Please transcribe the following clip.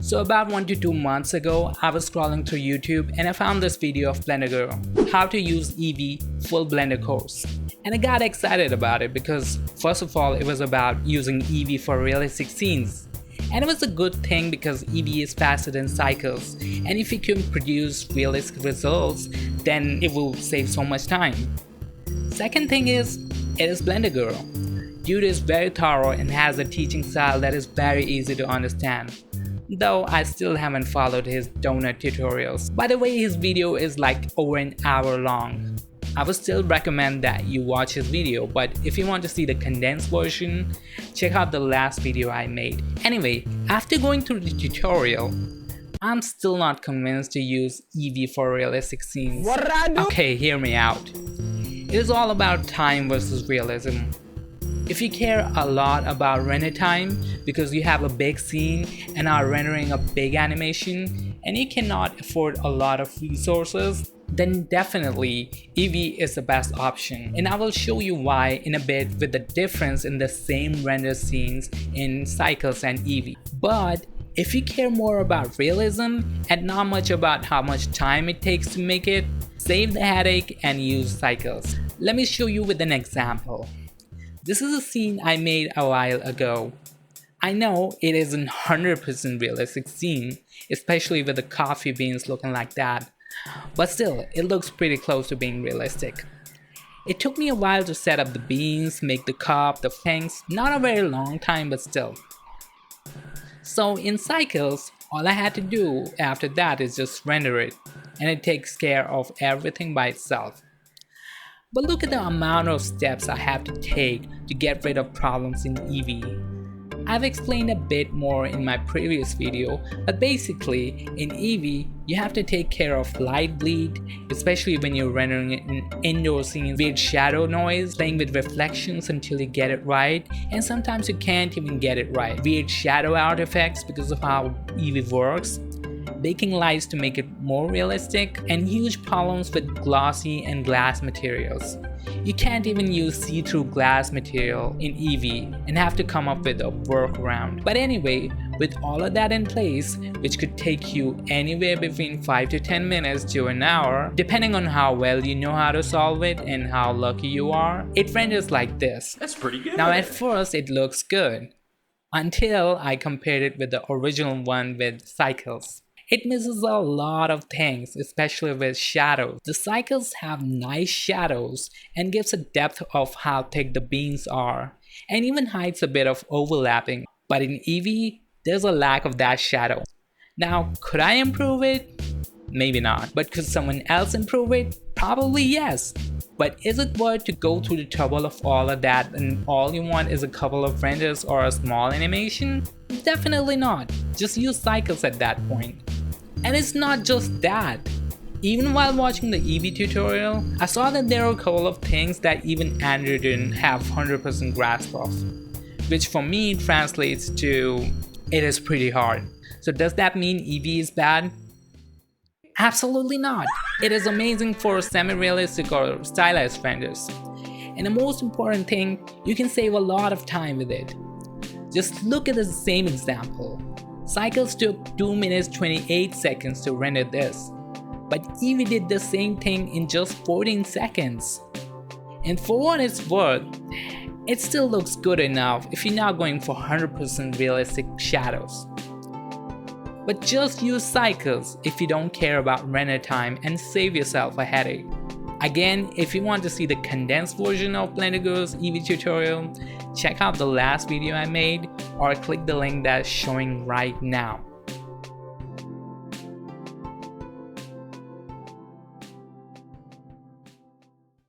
So about 1 to 2 months ago, I was scrolling through YouTube and I found this video of Blender Girl, how to use Eevee full Blender course. And I got excited about it because first of all, it was about using Eevee for realistic scenes. And it was a good thing because Eevee is faster than Cycles, and if you can produce realistic results, then it will save so much time. Second thing is, it is Blender Girl. Dude is very thorough and has a teaching style that is very easy to understand. Though I still haven't followed his donut tutorials. By the way, his video is like over an hour long. I would still recommend that you watch his video, but if you want to see the condensed version, check out the last video I made. Anyway, after going through the tutorial, I'm still not convinced to use Eevee for realistic scenes. Okay, hear me out. It is all about time versus realism. If you care a lot about render time because you have a big scene and are rendering a big animation and you cannot afford a lot of resources, then definitely Eevee is the best option. And I will show you why in a bit with the difference in the same render scenes in Cycles and Eevee. But if you care more about realism and not much about how much time it takes to make it, save the headache and use Cycles. Let me show you with an example. This is a scene I made a while ago. I know it isn't 100% realistic scene, especially with the coffee beans looking like that, but still, it looks pretty close to being realistic. It took me a while to set up the beans, make the cup, the things, not a very long time but still. So in Cycles, all I had to do after that is just render it, and it takes care of everything by itself. But look at the amount of steps I have to take to get rid of problems in Eevee. I've explained a bit more in my previous video, but basically in Eevee, you have to take care of light bleed, especially when you're rendering it in indoor scenes, weird shadow noise, playing with reflections until you get it right, and sometimes you can't even get it right. Weird shadow artifacts because of how Eevee works, baking lights to make it more realistic, and huge problems with glossy and glass materials. You can't even use see-through glass material in Eevee and have to come up with a workaround. But anyway, with all of that in place, which could take you anywhere between 5 to 10 minutes to an hour, depending on how well you know how to solve it and how lucky you are, it renders like this. That's pretty good. Now at first it looks good, until I compared it with the original one with Cycles. It misses a lot of things, especially with shadows. The Cycles have nice shadows and gives a depth of how thick the beans are, and even hides a bit of overlapping. But in Eevee, there's a lack of that shadow. Now, could I improve it? Maybe not. But could someone else improve it? Probably yes. But is it worth to go through the trouble of all of that and all you want is a couple of renders or a small animation? Definitely not. Just use Cycles at that point. And it's not just that. Even while watching the Eevee tutorial, I saw that there are a couple of things that even Andrew didn't have 100% grasp of, which for me translates to it is pretty hard. So does that mean Eevee is bad? Absolutely not. It is amazing for semi-realistic or stylized renders. And the most important thing, you can save a lot of time with it. Just look at the same example. Cycles took 2 minutes 28 seconds to render this, but Eevee did the same thing in just 14 seconds. And for what it's worth, it still looks good enough if you're not going for 100% realistic shadows. But just use Cycles if you don't care about render time and save yourself a headache. Again, if you want to see the condensed version of Blender Girl's Eevee tutorial, check out the last video I made or click the link that's showing right now.